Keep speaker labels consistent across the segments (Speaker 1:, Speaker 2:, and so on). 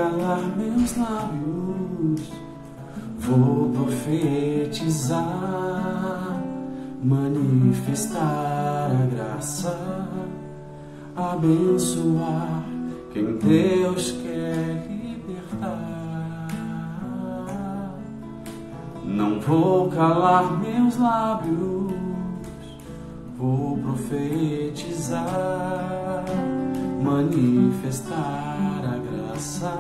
Speaker 1: calar meus lábios, vou profetizar, manifestar a graça, abençoar quem Deus quer libertar. Não vou calar meus lábios, vou profetizar, manifestar a graça,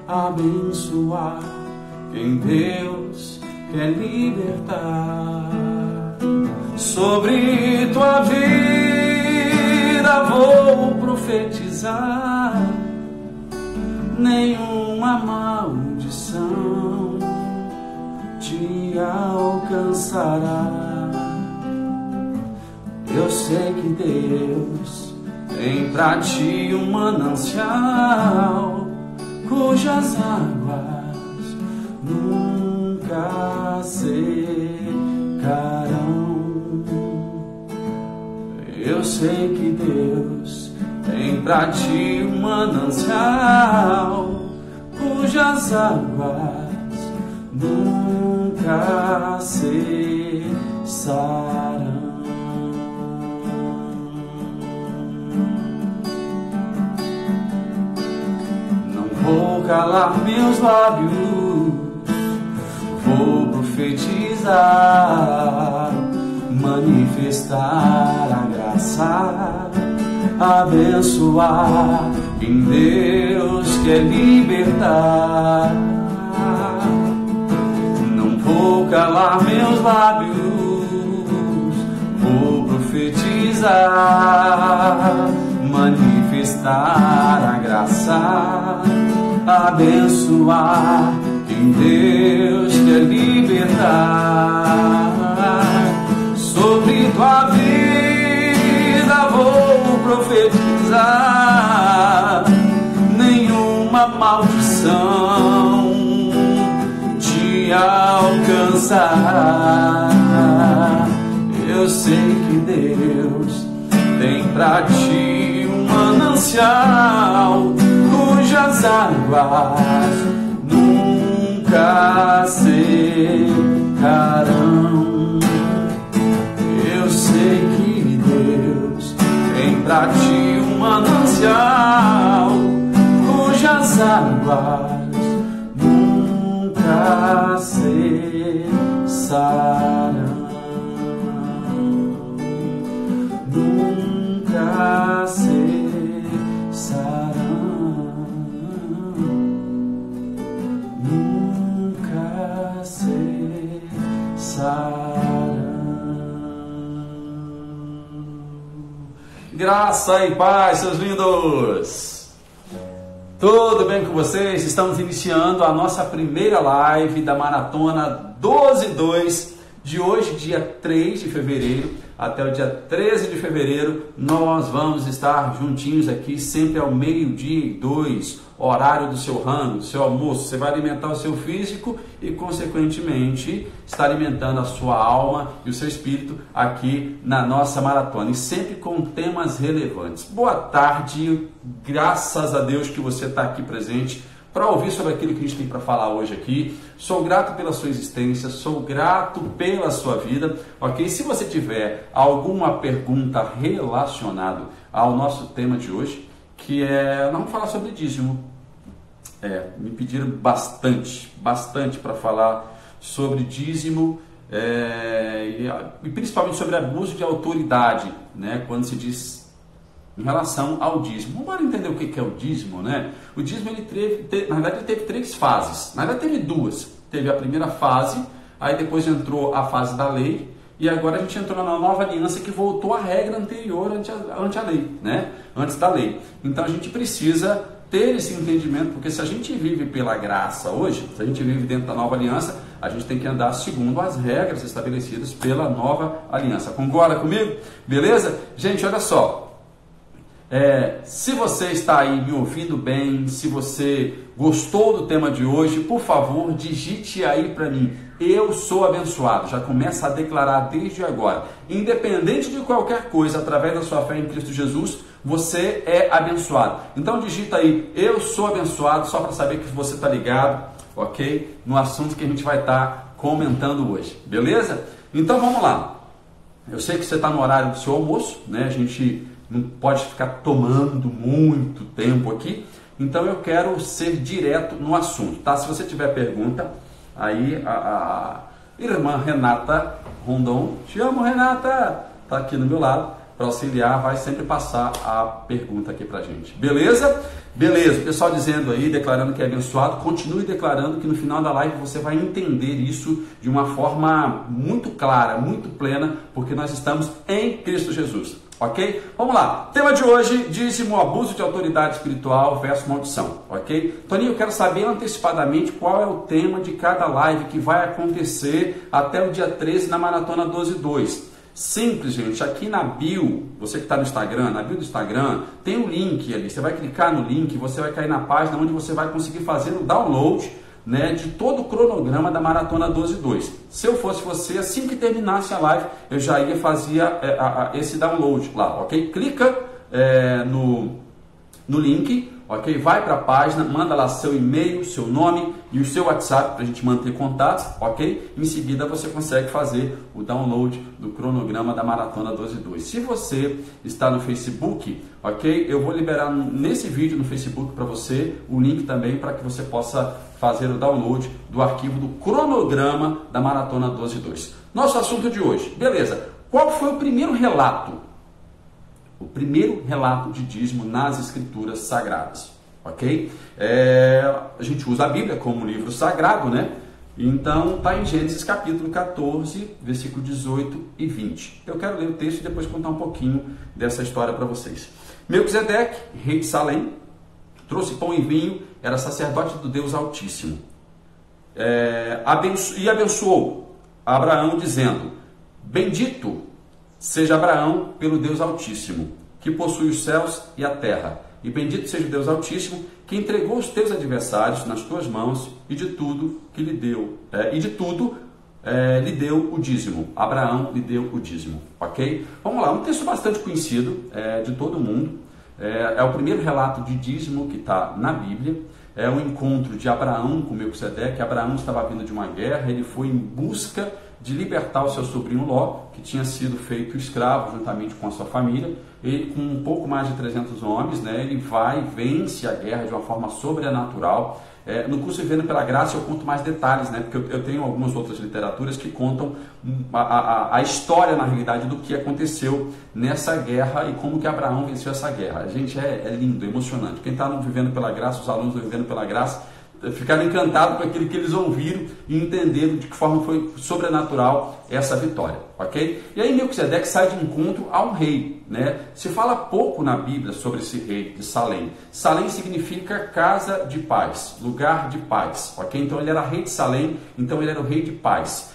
Speaker 1: abençoar quem Deus quer libertar. Sobre tua vida vou profetizar, nenhuma maldição te alcançará. Eu sei que Deus tem pra ti um manancial, cujas águas nunca secarão. Eu sei que Deus tem pra ti um manancial, cujas águas nunca cessarão. Vou calar meus lábios, vou profetizar, manifestar a graça, abençoar quem Deus quer libertar. Não vou calar meus lábios, vou profetizar, manifestar a graça, abençoar quem Deus quer libertar. Sobre tua vida vou profetizar, nenhuma maldição te alcançará. Eu sei que Deus tem pra ti um manancial, cujas águas nunca secarão. Eu sei que Deus tem pra ti um manancial, cujas águas nunca cessarão. Nunca cessarão. Nunca cessarão. Graça e paz, seus lindos! Tudo bem com vocês? Estamos iniciando a nossa primeira live da Maratona 12/2 de hoje, dia 3 de fevereiro, até o dia 13 de fevereiro. Nós vamos estar juntinhos aqui, sempre ao 12:02, horário do seu rango, do seu almoço. Você vai alimentar o seu físico e, consequentemente, está alimentando a sua alma e o seu espírito aqui na nossa maratona. E sempre com temas relevantes. Boa tarde, graças a Deus que você está aqui presente para ouvir sobre aquilo que a gente tem para falar hoje aqui. Sou grato pela sua existência, sou grato pela sua vida, ok? Se você tiver alguma pergunta relacionada ao nosso tema de hoje, que é, nós vamos falar sobre dízimo. Me pediram bastante para falar sobre dízimo, e principalmente sobre abuso de autoridade, né? Quando se diz em relação ao dízimo. Vamos entender o que é o dízimo, né? O dízimo, na verdade, ele teve 3 fases. Na verdade, teve 2. Teve a primeira fase, aí depois entrou a fase da lei, e agora a gente entrou na nova aliança, que voltou à regra anterior ante a lei, né? Antes da lei. Então a gente precisa ter esse entendimento, porque se a gente vive pela graça hoje, se a gente vive dentro da nova aliança, a gente tem que andar segundo as regras estabelecidas pela nova aliança. Concorda comigo? Beleza? Gente, olha só. Se você está aí me ouvindo bem, se você gostou do tema de hoje, por favor, digite aí para mim eu sou abençoado. Já começa a declarar desde agora. Independente de qualquer coisa, através da sua fé em Cristo Jesus, você é abençoado. Então digita aí, eu sou abençoado, só para saber que você está ligado, ok? No assunto que a gente vai estar comentando hoje, beleza? Então vamos lá. Eu sei que você está no horário do seu almoço, né? A gente não pode ficar tomando muito tempo aqui, então eu quero ser direto no assunto, tá? Se você tiver pergunta, aí a irmã Renata Rondon, te amo, Renata, tá aqui no meu lado para auxiliar, vai sempre passar a pergunta aqui pra gente, beleza? Beleza, o pessoal dizendo aí, declarando que é abençoado, continue declarando que no final da live você vai entender isso de uma forma muito clara, muito plena, porque nós estamos em Cristo Jesus, ok? Vamos lá, tema de hoje, dízimo, abuso de autoridade espiritual versus maldição, ok? Toninho, eu quero saber antecipadamente qual é o tema de cada live que vai acontecer até o dia 13 na Maratona 12.2. Simples, gente, aqui na bio, você que está no Instagram, na bio do Instagram, tem um link ali, você vai clicar no link, você vai cair na página onde você vai conseguir fazer o download, né, de todo o cronograma da Maratona 12.2. Se eu fosse você, assim que terminasse a live, eu já ia fazer esse download lá, ok? Clica no link, ok? Vai para a página, manda lá seu e-mail, seu nome e o seu WhatsApp para a gente manter contatos, ok? Em seguida você consegue fazer o download do cronograma da Maratona 12.2. Se você está no Facebook, ok? Eu vou liberar nesse vídeo no Facebook para você o link também para que você possa fazer o download do arquivo do cronograma da Maratona 12.2. Nosso assunto de hoje, beleza? Qual foi o primeiro relato? O primeiro relato de dízimo nas Escrituras Sagradas, ok? A gente usa a Bíblia como livro sagrado, né? Então, está em Gênesis capítulo 14, versículo 18 e 20. Eu quero ler o texto e depois contar um pouquinho dessa história para vocês. Melquisedeque, rei de Salém, trouxe pão e vinho, era sacerdote do Deus Altíssimo. E abençoou Abraão, dizendo, bendito seja Abraão pelo Deus Altíssimo, que possui os céus e a terra. E bendito seja o Deus Altíssimo, que entregou os teus adversários nas tuas mãos, e de tudo que lhe deu, lhe deu o dízimo. Abraão lhe deu o dízimo, ok? Vamos lá, um texto bastante conhecido de todo mundo. É o primeiro relato de dízimo que está na Bíblia. É o encontro de Abraão com Melquisedeque. Abraão estava vindo de uma guerra, ele foi em busca de libertar o seu sobrinho Ló, que tinha sido feito escravo juntamente com a sua família. Ele, com um pouco mais de 300 homens, né, ele vai e vence a guerra de uma forma sobrenatural. No curso Vivendo pela Graça eu conto mais detalhes, né, porque eu tenho algumas outras literaturas que contam a história, na realidade, do que aconteceu nessa guerra e como que Abraão venceu essa guerra. Gente, é lindo, é emocionante. Quem está no Vivendo pela Graça, os alunos do Vivendo pela Graça, ficaram encantados com aquilo que eles ouviram e entenderam de que forma foi sobrenatural essa vitória, ok? E aí Melquisedeque sai de encontro a um rei, né? Se fala pouco na Bíblia sobre esse rei de Salém. Salém significa casa de paz, lugar de paz, ok? Então ele era rei de Salém, então ele era o rei de paz.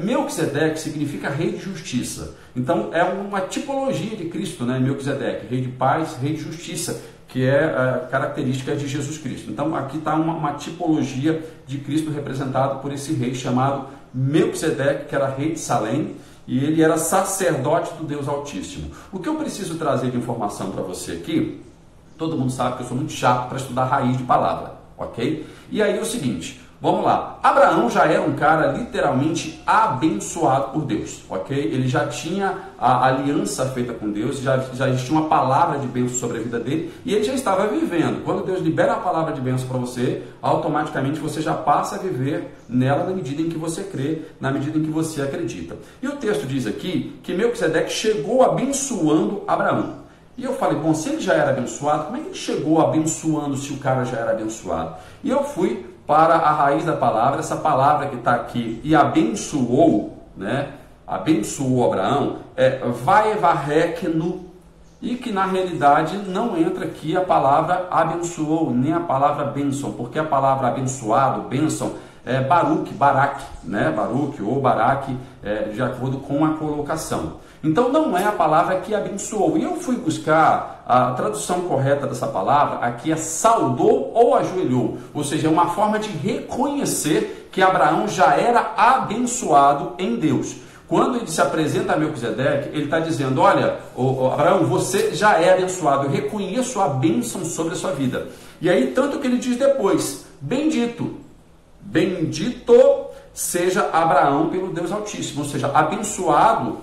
Speaker 1: Melquisedeque significa rei de justiça. Então é uma tipologia de Cristo, né? Melquisedeque, rei de paz, rei de justiça, que é a característica de Jesus Cristo. Então aqui está uma tipologia de Cristo representado por esse rei chamado Melquisedeque, que era rei de Salém, e ele era sacerdote do Deus Altíssimo. O que eu preciso trazer de informação para você aqui, todo mundo sabe que eu sou muito chato para estudar raiz de palavra, ok? E aí é o seguinte, vamos lá, Abraão já era um cara literalmente abençoado por Deus, ok? Ele já tinha a aliança feita com Deus, já existia uma palavra de bênção sobre a vida dele, e ele já estava vivendo. Quando Deus libera a palavra de bênção para você, automaticamente você já passa a viver nela na medida em que você crê, na medida em que você acredita. E o texto diz aqui que Melquisedeque chegou abençoando Abraão. E eu falei, bom, se ele já era abençoado, como é que ele chegou abençoando se o cara já era abençoado? E eu fui para a raiz da palavra, essa palavra que está aqui, e abençoou, né? Abençoou Abraão, vaevarreknu, e que na realidade não entra aqui a palavra abençoou, nem a palavra bênção, porque a palavra abençoado, bênção, Baruch, né? Baruch ou Baraque, de acordo com a colocação. Então não é a palavra que abençoou. E eu fui buscar a tradução correta dessa palavra, aqui é saudou ou ajoelhou. Ou seja, é uma forma de reconhecer que Abraão já era abençoado em Deus. Quando ele se apresenta a Melquisedeque, ele está dizendo, olha, Abraão, você já é abençoado, eu reconheço a bênção sobre a sua vida. E aí, tanto que ele diz depois, bendito seja Abraão pelo Deus Altíssimo, ou seja, abençoado,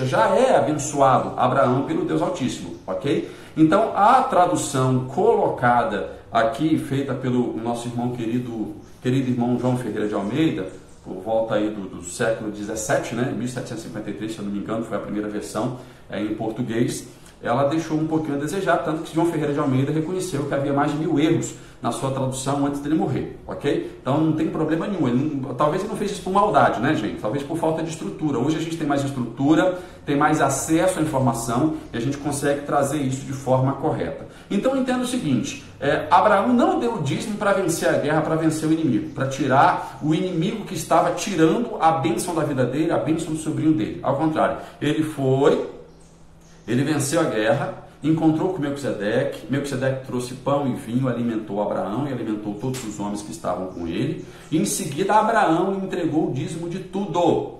Speaker 1: já é abençoado Abraão pelo Deus Altíssimo, ok? Então, a tradução colocada aqui, feita pelo nosso irmão querido irmão João Ferreira de Almeida, por volta aí do século 17, né, 1753, se eu não me engano, foi a primeira versão em português, ela deixou um pouquinho a desejar, tanto que João Ferreira de Almeida reconheceu que havia mais de 1000 erros na sua tradução antes dele morrer, ok? Então não tem problema nenhum, talvez ele não fez isso por maldade, né, gente? Talvez por falta de estrutura. Hoje a gente tem mais estrutura, tem mais acesso à informação e a gente consegue trazer isso de forma correta. Então entenda o seguinte, Abraão não deu o dízimo para vencer a guerra, para vencer o inimigo, para tirar o inimigo que estava tirando a bênção da vida dele, a bênção do sobrinho dele. Ao contrário, ele venceu a guerra, encontrou com Melquisedeque trouxe pão e vinho, alimentou Abraão e alimentou todos os homens que estavam com ele. E em seguida Abraão entregou o dízimo de tudo.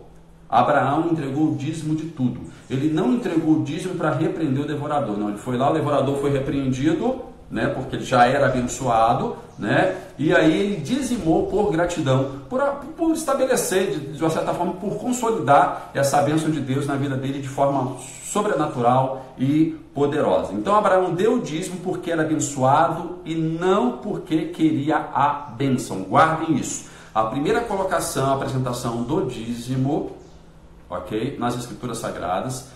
Speaker 1: Abraão entregou o dízimo de tudo. Ele não entregou o dízimo para repreender o devorador, não. Ele foi lá, o devorador foi repreendido, né, porque ele já era abençoado, né, e aí ele dizimou por gratidão, por estabelecer, de uma certa forma, por consolidar essa bênção de Deus na vida dele de forma sobrenatural e poderosa. Então Abraão deu o dízimo porque era abençoado e não porque queria a bênção. Guardem isso. A primeira colocação, a apresentação do dízimo, ok, nas Escrituras Sagradas,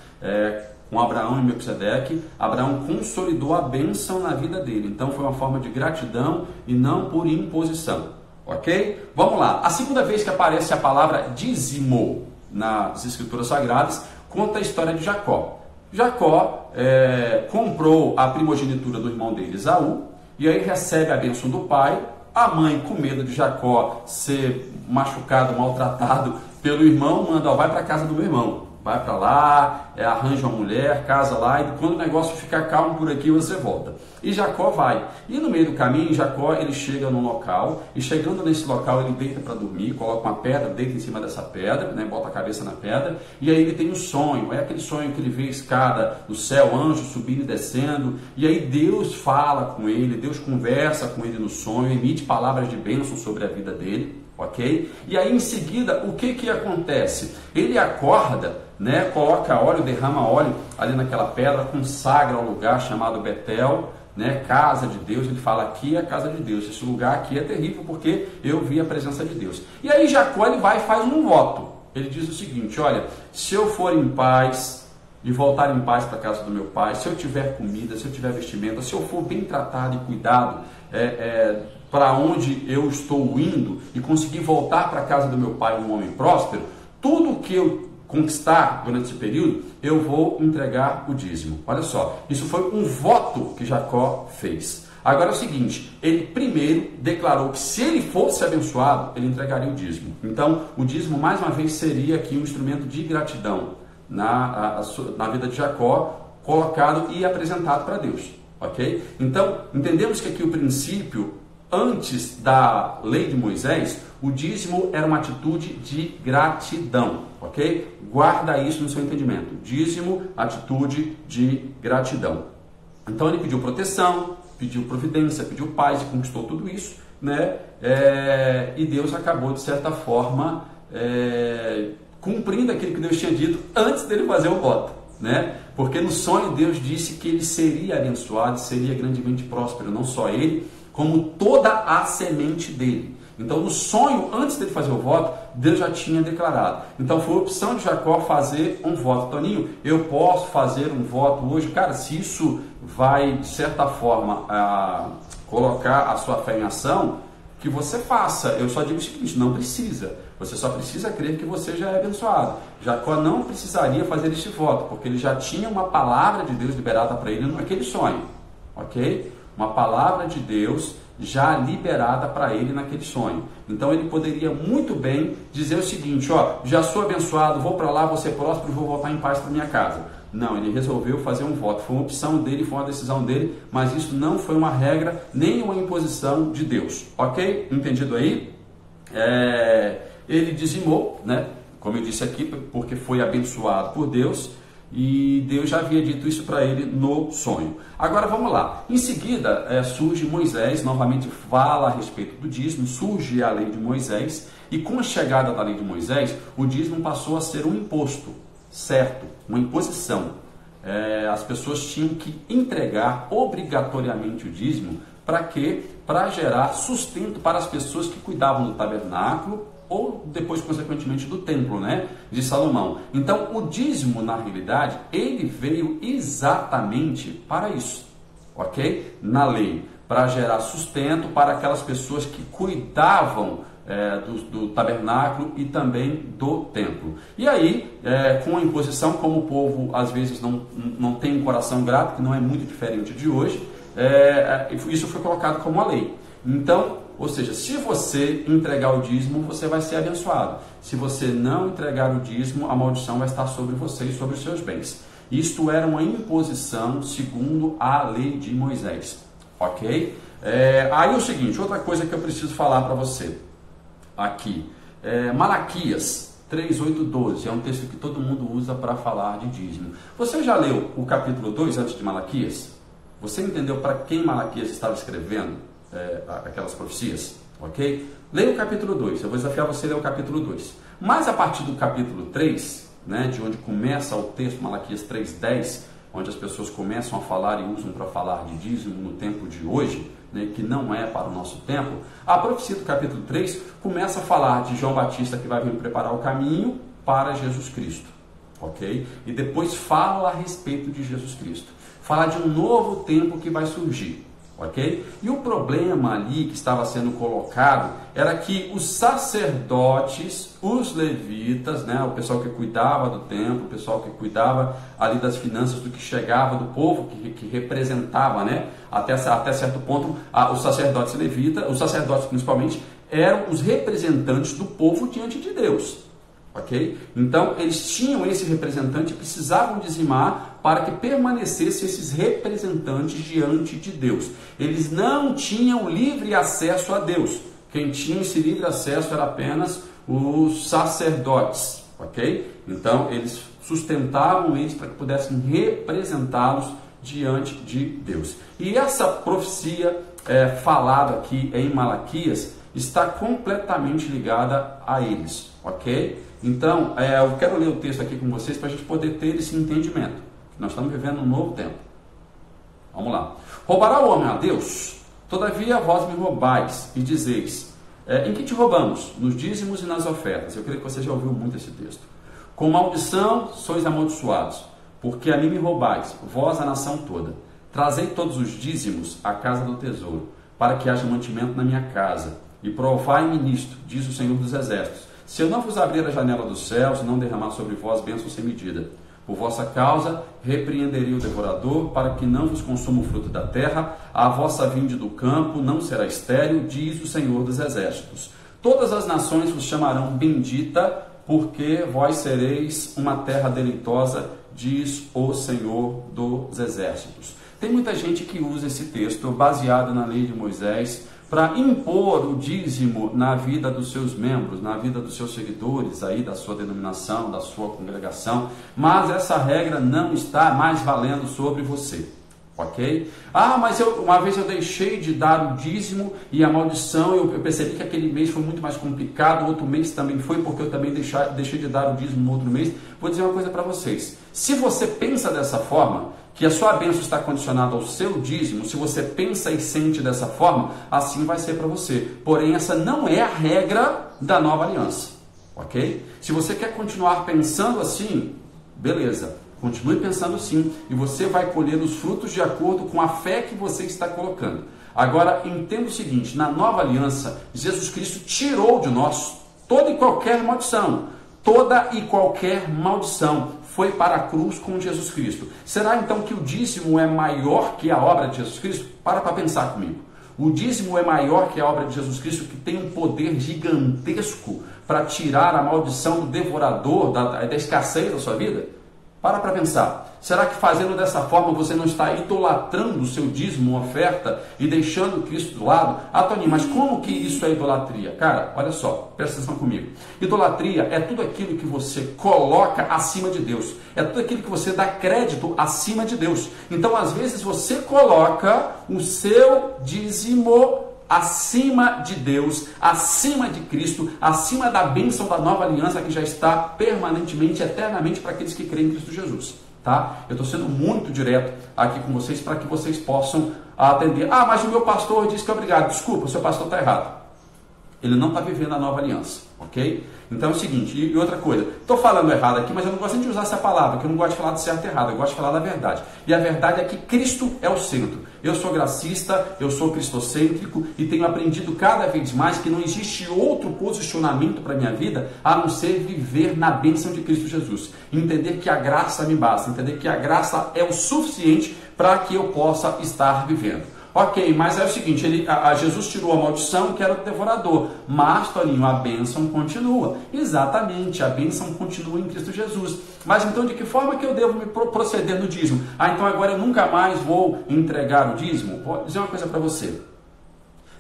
Speaker 1: com Abraão e Melquisedeque, Abraão consolidou a bênção na vida dele. Então foi uma forma de gratidão e não por imposição, ok? Vamos lá. A segunda vez que aparece a palavra dízimo nas Escrituras Sagradas, conta a história de Jacó. Jacó comprou a primogenitura do irmão dele, Esaú, e aí recebe a bênção do pai. A mãe, com medo de Jacó ser machucado, maltratado pelo irmão, manda, vai para a casa do meu irmão. Vai para lá, arranja uma mulher, casa lá, e quando o negócio ficar calmo por aqui, você volta. E Jacó vai. E no meio do caminho, Jacó ele chega num local, e chegando nesse local, ele deita para dormir, coloca uma pedra, deita em cima dessa pedra, né, bota a cabeça na pedra, e aí ele tem um sonho. É aquele sonho que ele vê a escada do céu, anjos subindo e descendo, e aí Deus fala com ele, Deus conversa com ele no sonho, emite palavras de bênção sobre a vida dele. Ok? E aí em seguida, o que acontece? Ele acorda, né, coloca óleo, derrama óleo ali naquela pedra, consagra um lugar chamado Betel, né, casa de Deus. Ele fala, aqui é a casa de Deus, esse lugar aqui é terrível porque eu vi a presença de Deus. E aí Jacó ele vai e faz um voto. Ele diz o seguinte, olha, se eu for em paz e voltar em paz para a casa do meu pai, se eu tiver comida, se eu tiver vestimenta, se eu for bem tratado e cuidado, para onde eu estou indo e conseguir voltar para a casa do meu pai um homem próspero, tudo que eu conquistar durante esse período, eu vou entregar o dízimo. Olha só, isso foi um voto que Jacó fez. Agora é o seguinte, ele primeiro declarou que se ele fosse abençoado, ele entregaria o dízimo. Então, o dízimo mais uma vez seria aqui um instrumento de gratidão na vida de Jacó, colocado e apresentado para Deus. Ok? Então, entendemos que aqui o princípio, antes da lei de Moisés, o dízimo era uma atitude de gratidão, ok? Guarda isso no seu entendimento. Dízimo, atitude de gratidão. Então ele pediu proteção, pediu providência, pediu paz e conquistou tudo isso, né? E Deus acabou, de certa forma, cumprindo aquilo que Deus tinha dito antes dele fazer o voto, né? Porque no sonho Deus disse que ele seria abençoado, seria grandemente próspero, não só ele, como toda a semente dele. Então, no sonho, antes dele fazer o voto, Deus já tinha declarado. Então, foi a opção de Jacó fazer um voto. Toninho, eu posso fazer um voto hoje? Cara, se isso vai, de certa forma, colocar a sua fé em ação, que você faça. Eu só digo o seguinte, não precisa. Você só precisa crer que você já é abençoado. Jacó não precisaria fazer este voto, porque ele já tinha uma palavra de Deus liberada para ele naquele sonho. Ok? Uma palavra de Deus já liberada para ele naquele sonho. Então ele poderia muito bem dizer o seguinte, ó, já sou abençoado, vou para lá, vou ser próspero, vou voltar em paz para minha casa. Não, ele resolveu fazer um voto, foi uma opção dele, foi uma decisão dele, mas isso não foi uma regra, nem uma imposição de Deus, ok? Entendido aí? Ele dizimou, né? Como eu disse aqui, porque foi abençoado por Deus, e Deus já havia dito isso para ele no sonho. Agora vamos lá. Em seguida surge Moisés, novamente fala a respeito do dízimo, surge a lei de Moisés, e com a chegada da lei de Moisés, o dízimo passou a ser um imposto, certo? Uma imposição. As pessoas tinham que entregar obrigatoriamente o dízimo. Para quê? Para gerar sustento para as pessoas que cuidavam do tabernáculo, ou depois, consequentemente, do templo, né, de Salomão. Então, o dízimo, na realidade, ele veio exatamente para isso, ok? Na lei, para gerar sustento para aquelas pessoas que cuidavam do tabernáculo e também do templo. E aí, com a imposição, como o povo às vezes não tem um coração grato, que não é muito diferente de hoje, isso foi colocado como a lei. Então, ou seja, se você entregar o dízimo, você vai ser abençoado. Se você não entregar o dízimo, a maldição vai estar sobre você e sobre os seus bens. Isto era uma imposição segundo a lei de Moisés, ok? Aí é o seguinte, outra coisa que eu preciso falar para você aqui. Malaquias 3:8-12, é um texto que todo mundo usa para falar de dízimo. Você já leu o capítulo 2 antes de Malaquias? Você entendeu para quem Malaquias estava escrevendo aquelas profecias? Ok? Leia o capítulo 2, eu vou desafiar você a ler o capítulo 2. Mas a partir do capítulo 3, né, de onde começa o texto, Malaquias 3:10, onde as pessoas começam a falar e usam para falar de dízimo no tempo de hoje, né, que não é para o nosso tempo, a profecia do capítulo 3 começa a falar de João Batista que vai vir preparar o caminho para Jesus Cristo, ok? E depois fala a respeito de Jesus Cristo, fala de um novo tempo que vai surgir, ok? E o problema ali que estava sendo colocado era que os sacerdotes, os levitas, né, o pessoal que cuidava do templo, o pessoal que cuidava ali das finanças do que chegava do povo, que representava, né, até certo ponto, os sacerdotes levitas, os sacerdotes principalmente, eram os representantes do povo diante de Deus. Ok? Então, eles tinham esse representante e precisavam dizimar para que permanecessem esses representantes diante de Deus. Eles não tinham livre acesso a Deus. Quem tinha esse livre acesso era apenas os sacerdotes. Ok? Então, eles sustentavam eles para que pudessem representá-los diante de Deus. E essa profecia falada aqui em Malaquias está completamente ligada a eles. Ok? Então, eu quero ler o texto aqui com vocês para a gente poder ter esse entendimento. Nós estamos vivendo um novo tempo. Vamos lá. Roubará o homem a Deus? Todavia vós me roubais e dizeis, em que te roubamos? Nos dízimos e nas ofertas. Eu creio que você já ouviu muito esse texto. Com maldição sois amaldiçoados, porque a mim me roubais, vós a nação toda. Trazei todos os dízimos à casa do tesouro, para que haja mantimento na minha casa. E provai-me nisto, diz o Senhor dos Exércitos, se eu não vos abrir a janela dos céus e não derramar sobre vós bênçãos sem medida. Por vossa causa, repreenderei o devorador, para que não vos consuma o fruto da terra, a vossa vinde do campo não será estéril, diz o Senhor dos Exércitos. Todas as nações vos chamarão bendita, porque vós sereis uma terra deleitosa, diz o Senhor dos Exércitos. Tem muita gente que usa esse texto baseado na lei de Moisés, para impor o dízimo na vida dos seus membros, na vida dos seus seguidores, aí da sua denominação, da sua congregação, mas essa regra não está mais valendo sobre você, ok? Mas uma vez eu deixei de dar o dízimo e a maldição, eu percebi que aquele mês foi muito mais complicado, outro mês também foi, porque eu também deixei de dar o dízimo no outro mês. Vou dizer uma coisa para vocês, se você pensa dessa forma, que a sua bênção está condicionada ao seu dízimo, se você pensa e sente dessa forma, assim vai ser para você. Porém, essa não é a regra da nova aliança, ok? Se você quer continuar pensando assim, beleza, continue pensando assim, e você vai colher os frutos de acordo com a fé que você está colocando. Agora, entenda o seguinte, na nova aliança, Jesus Cristo tirou de nós toda e qualquer maldição. Toda e qualquer maldição foi para a cruz com Jesus Cristo. Será então que o dízimo é maior que a obra de Jesus Cristo? Para pensar comigo. O dízimo é maior que a obra de Jesus Cristo, que tem um poder gigantesco para tirar a maldição do devorador, da escassez da sua vida? Para pensar. Será que fazendo dessa forma você não está idolatrando o seu dízimo, oferta e deixando Cristo do lado? Ah, Toninho, mas como que isso é idolatria? Cara, olha só, presta atenção comigo. Idolatria é tudo aquilo que você coloca acima de Deus. É tudo aquilo que você dá crédito acima de Deus. Então, às vezes, você coloca o seu dízimo acima de Deus, acima de Cristo, acima da bênção da nova aliança que já está permanentemente, eternamente para aqueles que creem em Cristo Jesus. Tá? Eu estou sendo muito direto aqui com vocês para que vocês possam atender. Ah, mas o meu pastor disse que é obrigado. Desculpa, o seu pastor está errado. Ele não está vivendo a nova aliança, ok? Então é o seguinte, e outra coisa, estou falando errado aqui, mas eu não gosto nem de usar essa palavra, porque eu não gosto de falar de certo e errado, eu gosto de falar da verdade. E a verdade é que Cristo é o centro. Eu sou gracista, eu sou cristocêntrico e tenho aprendido cada vez mais que não existe outro posicionamento para a minha vida a não ser viver na bênção de Cristo Jesus. Entender que a graça me basta, entender que a graça é o suficiente para que eu possa estar vivendo. Ok, mas é o seguinte, Jesus tirou a maldição que era do devorador, mas, Toninho, a bênção continua. Exatamente, a bênção continua em Cristo Jesus. Mas então de que forma que eu devo me proceder no dízimo? Ah, então agora eu nunca mais vou entregar o dízimo? Vou dizer uma coisa para você.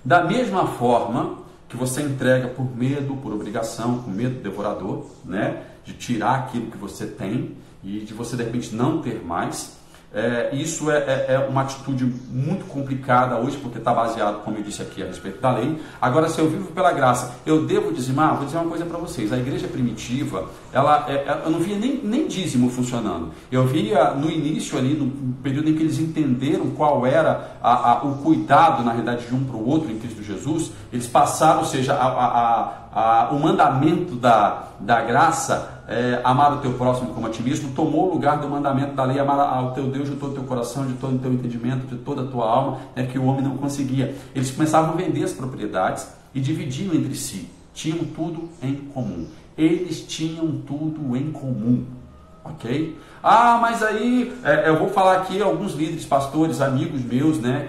Speaker 1: Da mesma forma que você entrega por medo, por obrigação, com medo do devorador, né? De tirar aquilo que você tem e de você de repente não ter mais. Isso é uma atitude muito complicada hoje, porque está baseado, como eu disse aqui, a respeito da lei. Agora, se eu vivo pela graça, eu devo dizimar? Vou dizer uma coisa para vocês. A igreja primitiva, eu não via nem dízimo funcionando. Eu via no início ali, no período em que eles entenderam qual era o cuidado, na realidade, de um para o outro em Cristo Jesus, eles passaram, ou seja, o mandamento da graça, amar o teu próximo como a ti mesmo, tomou o lugar do mandamento da lei, amar ao teu Deus de todo o teu coração, de todo o teu entendimento, de toda a tua alma, que o homem não conseguia. Eles começavam a vender as propriedades e dividiam entre si, tinham tudo em comum. Eles tinham tudo em comum, ok? Ah, mas aí, eu vou falar aqui alguns líderes, pastores, amigos meus, né,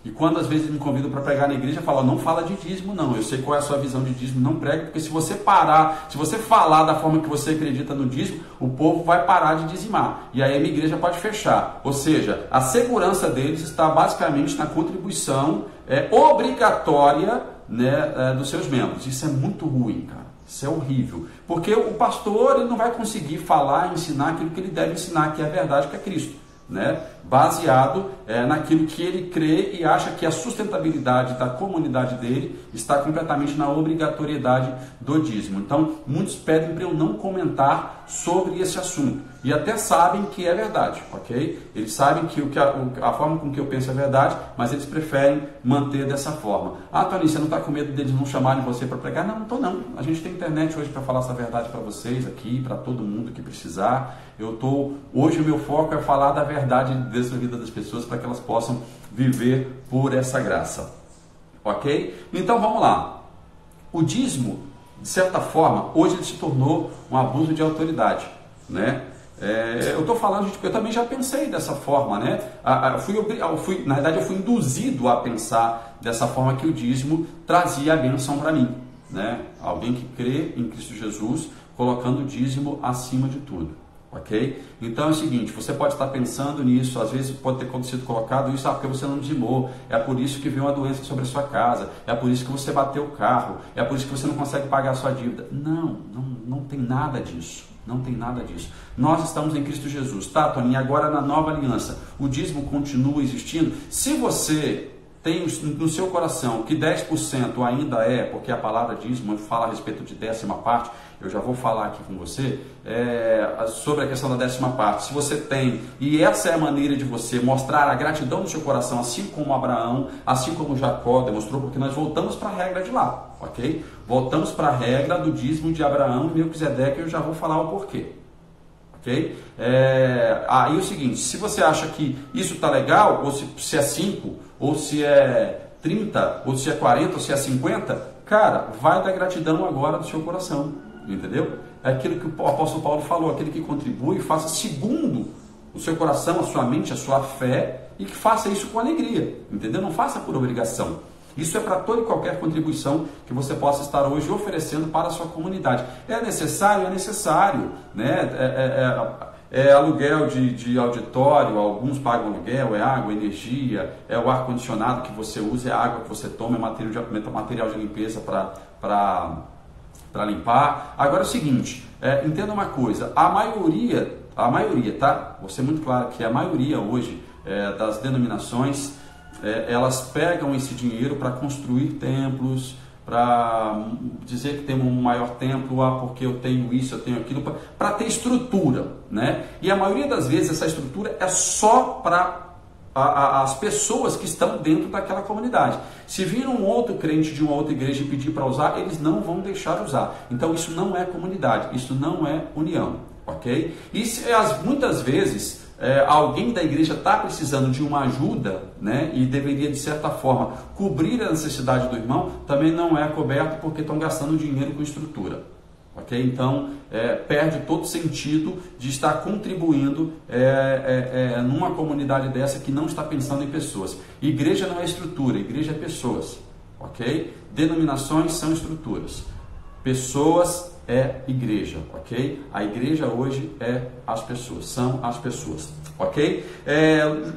Speaker 1: e quando às vezes me convidam para pregar na igreja, falam, não fala de dízimo não, eu sei qual é a sua visão de dízimo, não prega, porque se você falar da forma que você acredita no dízimo, o povo vai parar de dizimar, e aí a minha igreja pode fechar. Ou seja, a segurança deles está basicamente na contribuição obrigatória, né, dos seus membros. Isso é muito ruim, cara. Isso é horrível, porque o pastor ele não vai conseguir falar, ensinar aquilo que ele deve ensinar, que é a verdade, que é Cristo, né? Baseado naquilo que ele crê e acha que a sustentabilidade da comunidade dele está completamente na obrigatoriedade do dízimo. Então, muitos pedem para eu não comentar sobre esse assunto e até sabem que é verdade, ok? Eles sabem que a forma com que eu penso é verdade, mas eles preferem manter dessa forma. Ah, Toninho, você não está com medo deles não chamarem você para pregar? Não, não estou não. A gente tem internet hoje para falar essa verdade para vocês aqui, para todo mundo que precisar. Hoje o meu foco é falar da verdade dessa vida das pessoas para que elas possam viver por essa graça, ok? Então vamos lá. O dízimo, de certa forma, hoje ele se tornou um abuso de autoridade, né? Eu estou falando, eu também já pensei dessa forma, né? Na verdade, eu fui induzido a pensar dessa forma que o dízimo trazia a bênção para mim, né? Alguém que crê em Cristo Jesus, colocando o dízimo acima de tudo. Ok? Então é o seguinte, você pode estar pensando nisso, às vezes pode ter sido colocado isso, porque você não dizimou, é por isso que veio uma doença sobre a sua casa, é por isso que você bateu o carro, é por isso que você não consegue pagar a sua dívida. Não tem nada disso, não tem nada disso. Nós estamos em Cristo Jesus, tá, Toninho? Agora na nova aliança, o dízimo continua existindo. Se você tem no seu coração que 10% ainda porque a palavra dízimo fala a respeito de 10ª parte, eu já vou falar aqui com você sobre a questão da 10ª parte. Se você tem, e essa é a maneira de você mostrar a gratidão do seu coração, assim como Abraão, assim como Jacó demonstrou, porque nós voltamos para a regra de lá, ok? Voltamos para a regra do dízimo de Abraão e Melquisedeque, eu já vou falar o porquê. Ok? Aí o seguinte, se você acha que isso está legal, ou se é 5, ou se é 30, ou se é 40, ou se é 50, cara, vai da gratidão agora do seu coração, entendeu? É aquilo que o apóstolo Paulo falou, aquele que contribui, faça segundo o seu coração, a sua mente, a sua fé, e que faça isso com alegria, entendeu? Não faça por obrigação. Isso é para toda e qualquer contribuição que você possa estar hoje oferecendo para a sua comunidade. É necessário? É necessário, né? É aluguel de auditório, alguns pagam aluguel, é água, energia, é o ar-condicionado que você usa, é a água que você toma, é material de limpeza para limpar. Agora é o seguinte, entenda uma coisa, a maioria, tá? Vou ser muito claro que a maioria hoje das denominações, elas pegam esse dinheiro para construir templos, para dizer que tem um maior templo, porque eu tenho isso, eu tenho aquilo, para ter estrutura, né? E a maioria das vezes essa estrutura é só para as pessoas que estão dentro daquela comunidade. Se vir um outro crente de uma outra igreja e pedir para usar, eles não vão deixar usar. Então isso não é comunidade, isso não é união, ok? E muitas vezes alguém da igreja está precisando de uma ajuda, né, e deveria de certa forma cobrir a necessidade do irmão, também não é coberto porque estão gastando dinheiro com estrutura, ok? Então perde todo sentido de estar contribuindo numa comunidade dessa que não está pensando em pessoas. Igreja não é estrutura, igreja é pessoas, ok? Denominações são estruturas, pessoas é igreja, ok? A igreja hoje é as pessoas, são as pessoas, ok?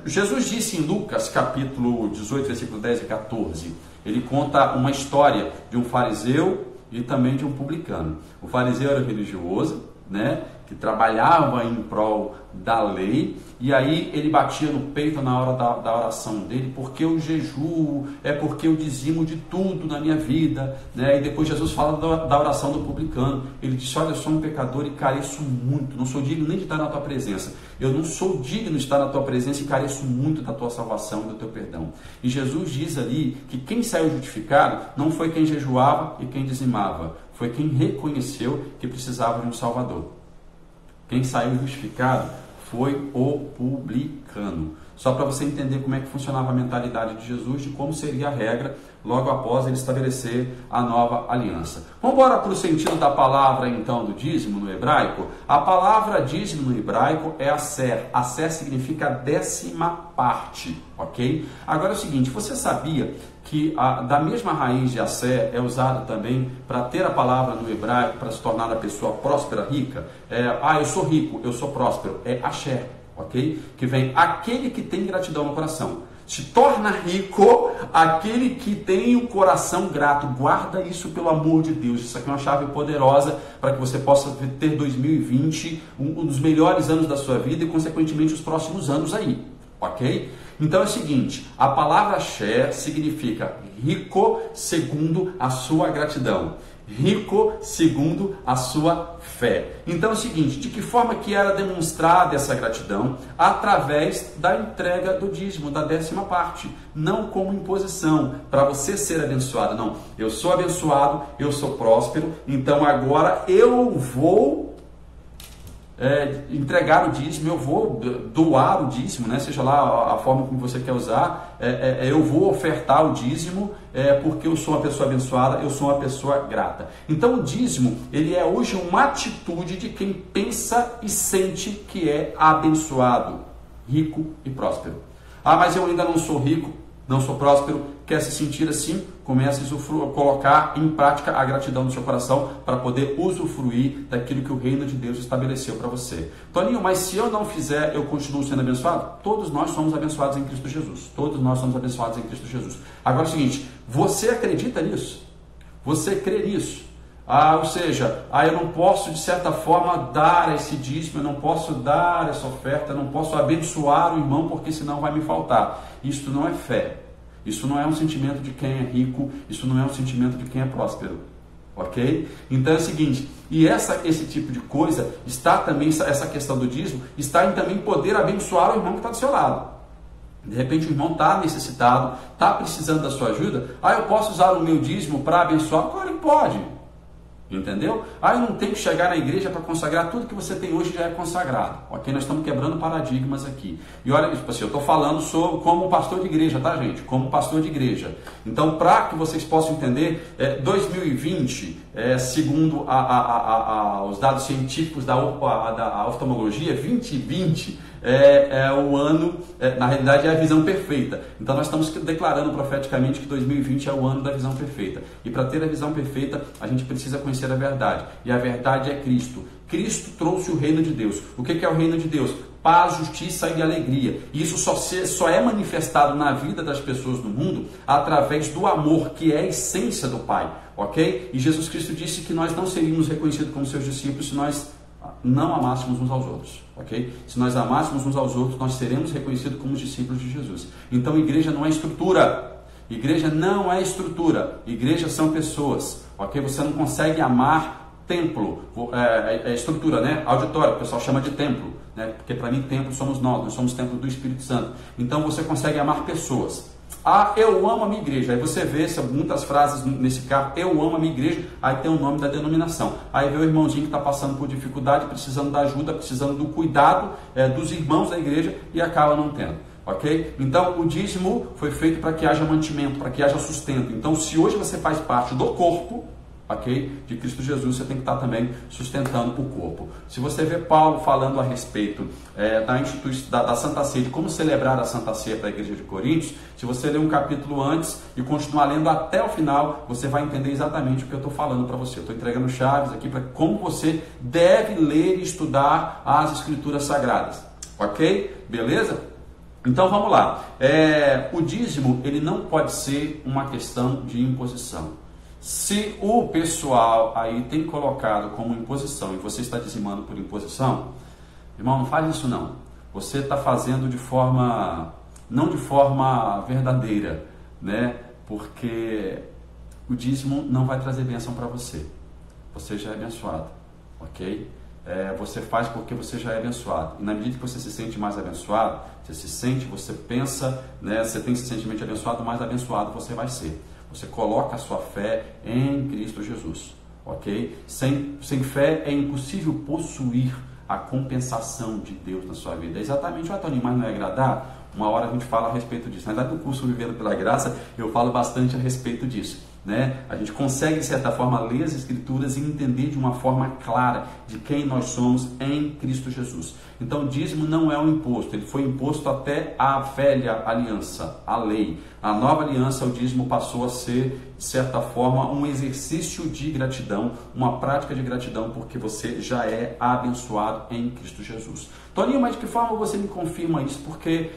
Speaker 1: Jesus disse em Lucas capítulo 18, versículo 10 e 14, ele conta uma história de um fariseu e também de um publicano. O fariseu era religioso, né, que trabalhava em prol da lei, e aí ele batia no peito na hora da oração dele, porque eu jejuo, porque eu dizimo de tudo na minha vida, né? E depois Jesus fala da oração do publicano, ele disse, olha, eu sou um pecador e careço muito, não sou digno nem de estar na tua presença, eu não sou digno de estar na tua presença e careço muito da tua salvação e do teu perdão. E Jesus diz ali que quem saiu justificado não foi quem jejuava e quem dizimava, foi quem reconheceu que precisava de um Salvador. Quem saiu justificado foi o publicano. Só para você entender como é que funcionava a mentalidade de Jesus, de como seria a regra logo após ele estabelecer a nova aliança. Vamos embora para o sentido da palavra então do dízimo no hebraico. A palavra dízimo no hebraico é aser. Aser significa 10ª parte, ok? Agora é o seguinte, você sabia que da mesma raiz de aser é usada também para ter a palavra no hebraico, para se tornar a pessoa próspera, rica? Eu sou rico, eu sou próspero, é asher, ok? Que vem aquele que tem gratidão no coração. Se torna rico aquele que tem o coração grato. Guarda isso, pelo amor de Deus. Isso aqui é uma chave poderosa para que você possa ter 2020 um dos melhores anos da sua vida e consequentemente os próximos anos aí, ok? Então é o seguinte, a palavra asher significa rico segundo a sua gratidão, rico segundo a sua fé. Então é o seguinte, de que forma que era demonstrada essa gratidão? Através da entrega do dízimo, da 10ª parte, não como imposição, para você ser abençoado, não, eu sou abençoado, eu sou próspero, então agora eu vou entregar o dízimo, eu vou doar o dízimo, né? Seja lá a forma como você quer usar, eu vou ofertar o dízimo, porque eu sou uma pessoa abençoada, eu sou uma pessoa grata. Então o dízimo, ele é hoje uma atitude de quem pensa e sente que é abençoado, rico e próspero. Mas eu ainda não sou rico, não sou próspero, quer se sentir assim? Comece a colocar em prática a gratidão no seu coração para poder usufruir daquilo que o reino de Deus estabeleceu para você. Toninho, mas se eu não fizer, eu continuo sendo abençoado? Todos nós somos abençoados em Cristo Jesus. Todos nós somos abençoados em Cristo Jesus. Agora é o seguinte, você acredita nisso? Você crê nisso? Ou seja, eu não posso de certa forma dar esse dízimo, eu não posso dar essa oferta, eu não posso abençoar o irmão porque senão vai me faltar. Isso não é fé. Isso não é um sentimento de quem é rico, isso não é um sentimento de quem é próspero, ok? Então é o seguinte, e esse tipo de coisa, está também, essa questão do dízimo, está em também poder abençoar o irmão que está do seu lado. De repente o irmão está necessitado, está precisando da sua ajuda, eu posso usar o meu dízimo para abençoar? Claro que pode. Entendeu? Eu não tenho que chegar na igreja para consagrar, tudo que você tem hoje já é consagrado, ok? Nós estamos quebrando paradigmas aqui. E olha, tipo assim, eu estou falando como pastor de igreja, tá, gente? Como pastor de igreja. Então, para que vocês possam entender, 2020, segundo os dados científicos da oftalmologia, 2020 é o ano, na realidade é a visão perfeita. Então nós estamos declarando profeticamente que 2020 é o ano da visão perfeita. E para ter a visão perfeita, a gente precisa conhecer a verdade. E a verdade é Cristo. Cristo trouxe o reino de Deus. O que é o reino de Deus? Paz, justiça e alegria. E isso só é manifestado na vida das pessoas do mundo através do amor, que é a essência do Pai, ok? E Jesus Cristo disse que nós não seríamos reconhecidos como seus discípulos se nós não amássemos uns aos outros, ok? Se nós amássemos uns aos outros, nós seremos reconhecidos como discípulos de Jesus. Então, igreja não é estrutura. Igreja não é estrutura. Igreja são pessoas, ok? Você não consegue amar templo, estrutura, né? Auditório, o pessoal chama de templo, né? Porque para mim templo somos nós somos templo do Espírito Santo. Então você consegue amar pessoas. Ah, eu amo a minha igreja. Aí você vê muitas frases nesse carro, eu amo a minha igreja, aí tem o nome da denominação. Aí vê o irmãozinho que está passando por dificuldade, precisando da ajuda, precisando do cuidado dos irmãos da igreja e acaba não tendo. Ok? Então o dízimo foi feito para que haja mantimento, para que haja sustento. Então se hoje você faz parte do corpo, ok, de Cristo Jesus, você tem que estar também sustentando o corpo. Se você vê Paulo falando a respeito da Santa Ceia, de como celebrar a Santa Ceia para a igreja de Coríntios, se você ler um capítulo antes e continuar lendo até o final, você vai entender exatamente o que eu estou falando para você. Eu estou entregando chaves aqui para como você deve ler e estudar as Escrituras Sagradas, ok? Beleza? Então vamos lá. O dízimo, ele não pode ser uma questão de imposição. Se o pessoal aí tem colocado como imposição e você está dizimando por imposição, irmão, não faz isso não. Você está fazendo não de forma verdadeira, né? Porque o dízimo não vai trazer bênção para você. Você já é abençoado, ok? Você faz porque você já é abençoado. E na medida que você se sente mais abençoado, você pensa, né? Você tem esse sentimento de abençoado, mais abençoado você vai ser. Você coloca a sua fé em Cristo Jesus, ok? Sem fé é impossível possuir a compensação de Deus na sua vida. É exatamente, Toninho, mas não é agradar? Uma hora a gente fala a respeito disso. Na verdade, no curso Vivendo pela Graça, eu falo bastante a respeito disso, né? A gente consegue, de certa forma, ler as Escrituras e entender de uma forma clara de quem nós somos em Cristo Jesus. Então, o dízimo não é um imposto, ele foi imposto até a velha aliança, a lei. A nova aliança, o dízimo passou a ser, de certa forma, um exercício de gratidão, uma prática de gratidão, porque você já é abençoado em Cristo Jesus. Toninho, mas de que forma você me confirma isso? Porque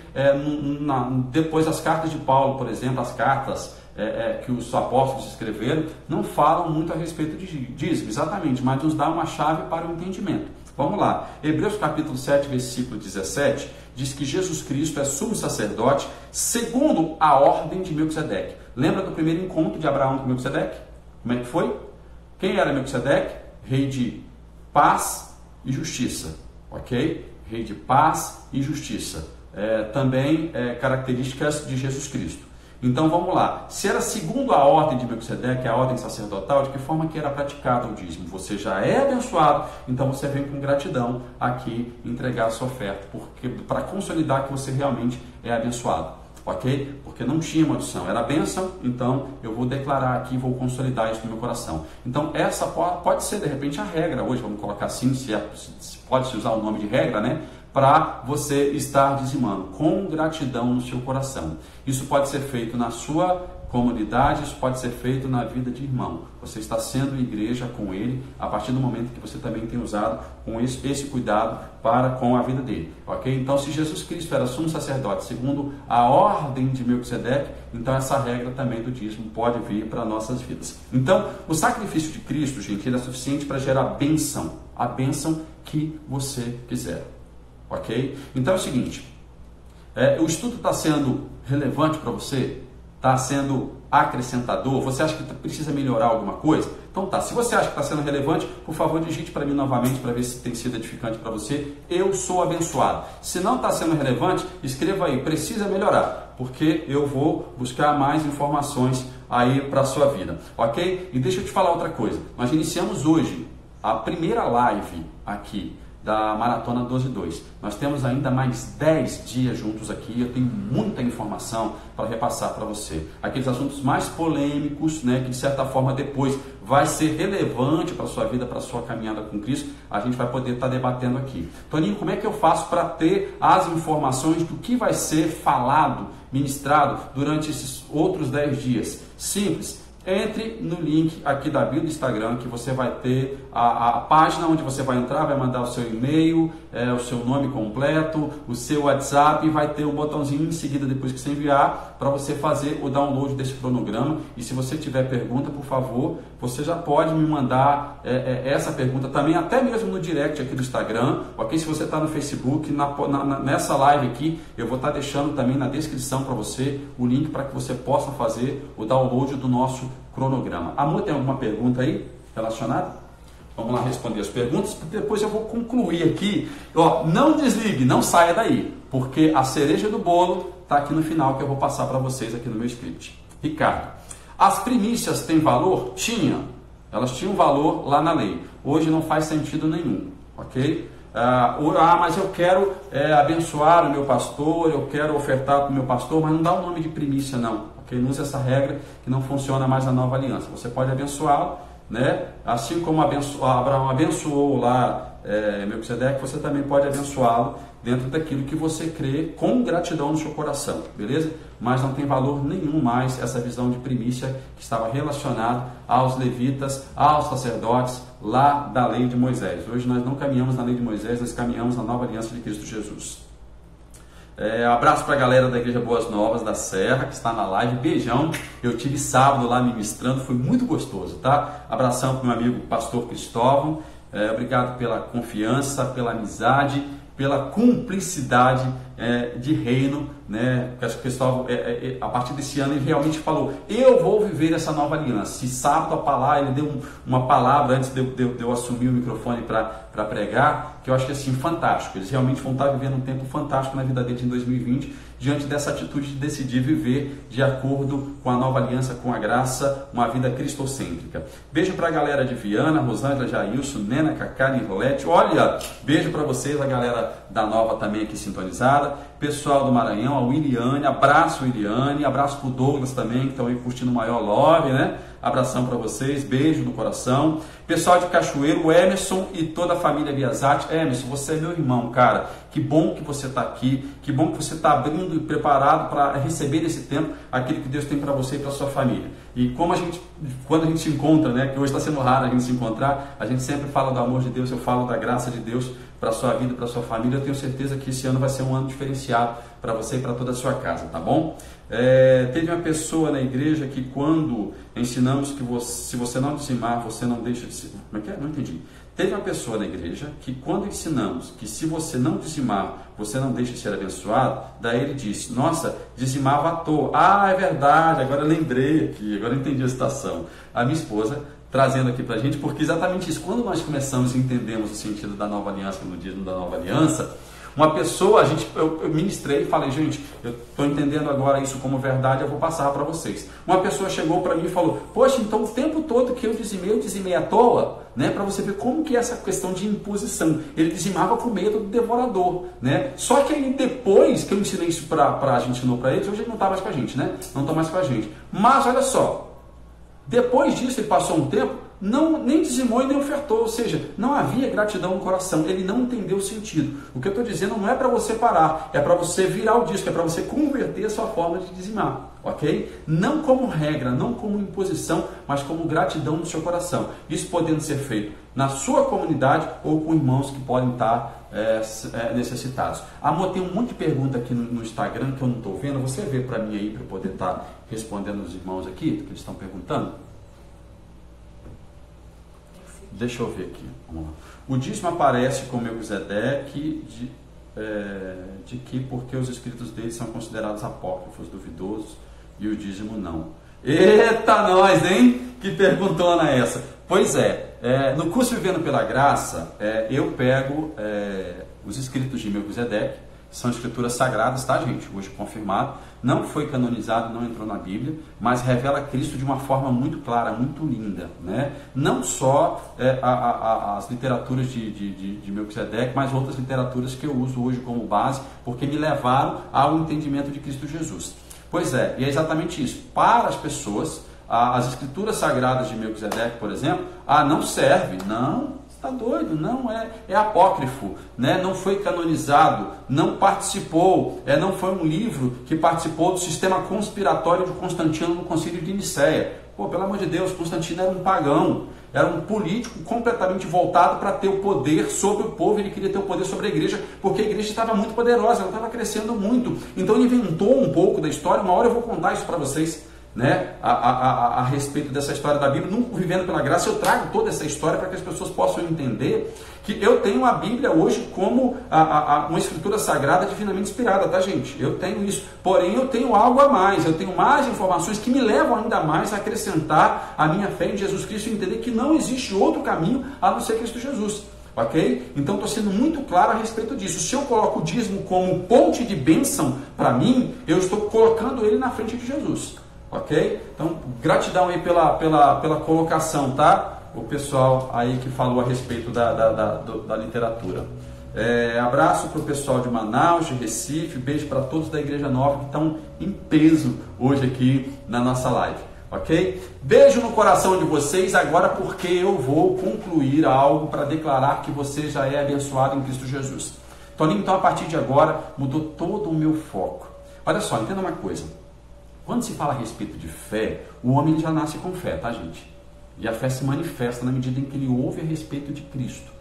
Speaker 1: depois as cartas de Paulo, por exemplo, as cartas que os apóstolos escreveram, não falam muito a respeito de dízimo, exatamente, mas nos dá uma chave para o entendimento. Vamos lá, Hebreus capítulo 7, versículo 17, diz que Jesus Cristo é sumo sacerdote segundo a ordem de Melquisedeque. Lembra do primeiro encontro de Abraão com Melquisedeque? Como é que foi? Quem era Melquisedeque? Rei de paz e justiça, ok? Rei de paz e justiça. Também características de Jesus Cristo. Então vamos lá, se era segundo a ordem de Melquisedeque, a ordem sacerdotal, de que forma que era praticado o dízimo? Você já é abençoado, então você vem com gratidão aqui entregar a sua oferta, para consolidar que você realmente é abençoado, ok? Porque não tinha maldição, era bênção, então eu vou declarar aqui, vou consolidar isso no meu coração. Então essa pode ser de repente a regra hoje, vamos colocar assim, se pode-se usar o nome de regra, né? Para você estar dizimando com gratidão no seu coração. Isso pode ser feito na sua comunidade, isso pode ser feito na vida de irmão. Você está sendo igreja com ele a partir do momento que você também tem usado com esse cuidado com a vida dele, ok? Então, se Jesus Cristo era sumo sacerdote segundo a ordem de Melquisedeque, então essa regra também do dízimo pode vir para nossas vidas. Então, o sacrifício de Cristo, gente, ele é suficiente para gerar bênção, a bênção que você quiser. Ok? Então é o seguinte, o estudo está sendo relevante para você? Está sendo acrescentador? Você acha que precisa melhorar alguma coisa? Então tá, se você acha que está sendo relevante, por favor digite para mim novamente para ver se tem sido edificante para você. Eu sou abençoado. Se não está sendo relevante, escreva aí, precisa melhorar, porque eu vou buscar mais informações aí para a sua vida, ok? E deixa eu te falar outra coisa, nós iniciamos hoje a primeira live aqui da Maratona 12-2. Nós temos ainda mais 10 dias juntos aqui, eu tenho muita informação para repassar para você. Aqueles assuntos mais polêmicos, né, que de certa forma depois vai ser relevante para a sua vida, para a sua caminhada com Cristo, a gente vai poder estar debatendo aqui. Toninho, como é que eu faço para ter as informações do que vai ser falado, ministrado durante esses outros 10 dias? Simples. Entre no link aqui da bio do Instagram, que você vai ter a página onde você vai entrar, vai mandar o seu e-mail, o seu nome completo, o seu WhatsApp, e vai ter um botãozinho em seguida, depois que você enviar, para você fazer o download desse cronograma. E se você tiver pergunta, por favor, você já pode me mandar essa pergunta também, até mesmo no direct aqui do Instagram, ok? Se você está no Facebook, nessa live aqui, eu vou estar deixando também na descrição para você o link para que você possa fazer o download do nosso cronograma. Amor, tem alguma pergunta aí relacionada? Vamos lá responder as perguntas, depois eu vou concluir aqui. Ó, não desligue, não saia daí, porque a cereja do bolo está aqui no final, que eu vou passar para vocês aqui no meu script. Ricardo, as primícias têm valor? Tinha. Elas tinham valor lá na lei. Hoje não faz sentido nenhum, ok? Mas eu quero abençoar o meu pastor, eu quero ofertar para o meu pastor, mas não dá o nome de primícia não, ok? Não use essa regra que não funciona mais na nova aliança. Você pode abençoá-lo, né? Assim como Abraão abençoou lá Melquisedeque, você também pode abençoá-lo dentro daquilo que você crê com gratidão no seu coração, beleza? Mas não tem valor nenhum mais essa visão de primícia que estava relacionada aos levitas, aos sacerdotes lá da lei de Moisés. Hoje nós não caminhamos na lei de Moisés, nós caminhamos na nova aliança de Cristo Jesus. Abraço para a galera da Igreja Boas Novas da Serra, que está na live. Beijão. Eu tive sábado lá ministrando, foi muito gostoso, tá? Abração para o meu amigo pastor Cristóvão. Obrigado pela confiança, pela amizade, pela cumplicidade de reino, né? Porque acho que o Cristóvão, a partir desse ano, ele realmente falou: eu vou viver essa nova aliança. E sábado, a palavra, ele deu uma palavra antes de eu assumir o microfone para pregar, que eu acho que assim, fantástico. Eles realmente vão estar vivendo um tempo fantástico na vida deles em 2020, diante dessa atitude de decidir viver de acordo com a nova aliança, com a graça, uma vida cristocêntrica. Beijo para a galera de Viana, Rosângela, Jailson, Nena, Cacá, Nirolete. Olha, beijo para vocês, a galera da Nova também aqui sintonizada. Pessoal do Maranhão, a Williane, abraço Williane, abraço pro Douglas também, que estão aí curtindo o maior love, né? Abração para vocês, beijo no coração. Pessoal de Cachoeiro, o Emerson e toda a família Biazatti. Emerson, você é meu irmão, cara. Que bom que você está aqui, que bom que você está abrindo e preparado para receber nesse tempo aquilo que Deus tem para você e para sua família. E como quando a gente se encontra, né, que hoje está sendo raro a gente se encontrar, a gente sempre fala do amor de Deus, eu falo da graça de Deus para a sua vida, para a sua família. Eu tenho certeza que esse ano vai ser um ano diferenciado para você e para toda a sua casa, tá bom? Teve uma pessoa na igreja que quando ensinamos que se você não dizimar, você não deixa de ser... Como é que é? Não entendi. Teve uma pessoa na igreja que quando ensinamos que se você não dizimar, você não deixa de ser abençoado, daí ele disse: nossa, dizimava à toa. Ah, é verdade, agora eu lembrei aqui, agora eu entendi a situação. A minha esposa trazendo aqui pra gente, porque exatamente isso, quando nós começamos e entendemos o sentido da nova aliança, no dízimo da nova aliança, uma pessoa, eu ministrei e falei: gente, eu estou entendendo agora isso como verdade, eu vou passar para vocês. Uma pessoa chegou para mim e falou: poxa, então o tempo todo que eu dizimei à toa, né? Para você ver como que é essa questão de imposição. Ele dizimava com medo do devorador, né? Só que aí depois que eu ensinei isso a gente ensinou para eles, hoje ele não está mais com a gente, né? Não está mais com a gente. Mas olha só, depois disso ele passou um tempo, nem dizimou e nem ofertou, ou seja, não havia gratidão no coração, ele não entendeu o sentido. O que eu estou dizendo não é para você parar, é para você virar o disco, é para você converter a sua forma de dizimar, ok? Não como regra, não como imposição, mas como gratidão no seu coração. Isso podendo ser feito na sua comunidade ou com irmãos que podem estar necessitados. Amor, tem um monte de pergunta aqui no Instagram que eu não estou vendo, você vê para mim aí, para eu poder estar respondendo os irmãos aqui, que eles estão perguntando? Deixa eu ver aqui. Vamos lá. O dízimo aparece com Melquisedeque de que porque os escritos dele são considerados apócrifos, duvidosos, e o dízimo não. Eita nós, hein? Que perguntona essa? Pois no curso Vivendo pela Graça, eu pego os escritos de Melquisedeque São escrituras sagradas, tá, gente? Hoje confirmado. Não foi canonizado, não entrou na Bíblia, mas revela Cristo de uma forma muito clara, muito linda, né? Não só as literaturas de Melquisedeque, mas outras literaturas que eu uso hoje como base, porque me levaram ao entendimento de Cristo Jesus. Pois é, e é exatamente isso. Para as pessoas, as escrituras sagradas de Melquisedeque, por exemplo, não serve, não. Está doido? Não, é apócrifo, né? Não foi canonizado, não participou, não foi um livro que participou do sistema conspiratório de Constantino no Concílio de Nicéia. Pô, pelo amor de Deus, Constantino era um pagão, era um político completamente voltado para ter o poder sobre o povo, ele queria ter o poder sobre a igreja, porque a igreja estava muito poderosa, ela estava crescendo muito. Então ele inventou um pouco da história, uma hora eu vou contar isso para vocês, né, a respeito dessa história da Bíblia. Nunca Vivendo pela Graça, eu trago toda essa história para que as pessoas possam entender que eu tenho a Bíblia hoje como uma escritura sagrada divinamente inspirada, tá, gente? Eu tenho isso, porém eu tenho algo a mais, eu tenho mais informações que me levam ainda mais a acrescentar a minha fé em Jesus Cristo e entender que não existe outro caminho a não ser Cristo Jesus. Ok? Então estou sendo muito claro a respeito disso. Se eu coloco o dízimo como ponte de bênção para mim, eu estou colocando ele na frente de Jesus. Ok? Então, gratidão aí pela colocação, tá? O pessoal aí que falou a respeito da literatura. Abraço para o pessoal de Manaus, de Recife, beijo para todos da Igreja Nova que estão em peso hoje aqui na nossa live. Ok? Beijo no coração de vocês agora, porque eu vou concluir algo para declarar que você já é abençoado em Cristo Jesus. Toninho, então a partir de agora mudou todo o meu foco. Olha só, entenda uma coisa. Quando se fala a respeito de fé, o homem já nasce com fé, tá, gente? E a fé se manifesta na medida em que ele ouve a respeito de Cristo,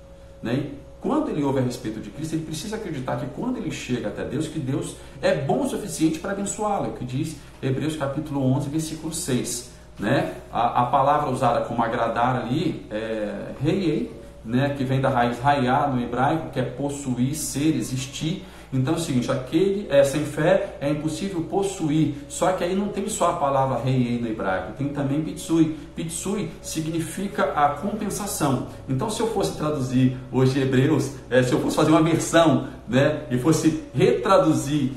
Speaker 1: né? E quando ele ouve a respeito de Cristo, ele precisa acreditar que quando ele chega até Deus, que Deus é bom o suficiente para abençoá-lo, é o que diz Hebreus capítulo 11, versículo 6, né? A palavra usada como agradar ali é reiei, né? Que vem da raiz raiá no hebraico, que é possuir, ser, existir. Então é o seguinte, sem fé é impossível possuir, só que aí não tem só a palavra rei no hebraico, tem também pitsui. Pitsui significa a compensação. Então se eu fosse traduzir hoje Hebreus, se eu fosse fazer uma versão, né, e fosse retraduzir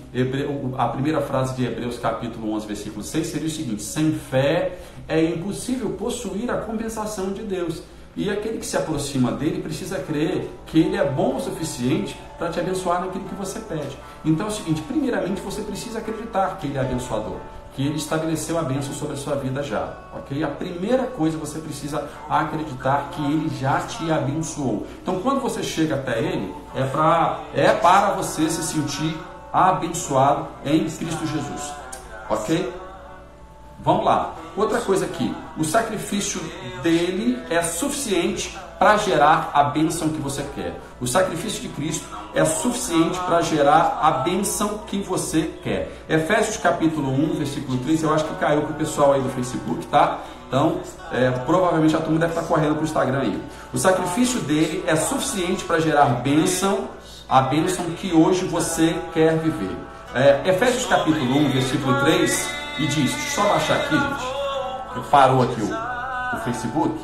Speaker 1: a primeira frase de Hebreus capítulo 11, versículo 6, seria o seguinte: sem fé é impossível possuir a compensação de Deus. E aquele que se aproxima dele precisa crer que ele é bom o suficiente para te abençoar naquilo que você pede. Então é o seguinte, primeiramente você precisa acreditar que ele é abençoador, que ele estabeleceu a bênção sobre a sua vida já, ok? A primeira coisa você precisa acreditar que ele já te abençoou. Então quando você chega até ele, é para você se sentir abençoado em Cristo Jesus, ok? Vamos lá. Outra coisa aqui, o sacrifício dele é suficiente para gerar a bênção que você quer. O sacrifício de Cristo é suficiente para gerar a bênção que você quer. Efésios capítulo 1, versículo 3, eu acho que caiu para o pessoal aí do Facebook, tá? Então, provavelmente a turma deve estar correndo para o Instagram aí. O sacrifício dele é suficiente para gerar bênção, a bênção que hoje você quer viver. Efésios capítulo 1, versículo 3, e diz, deixa eu só baixar aqui, gente, que parou aqui o Facebook,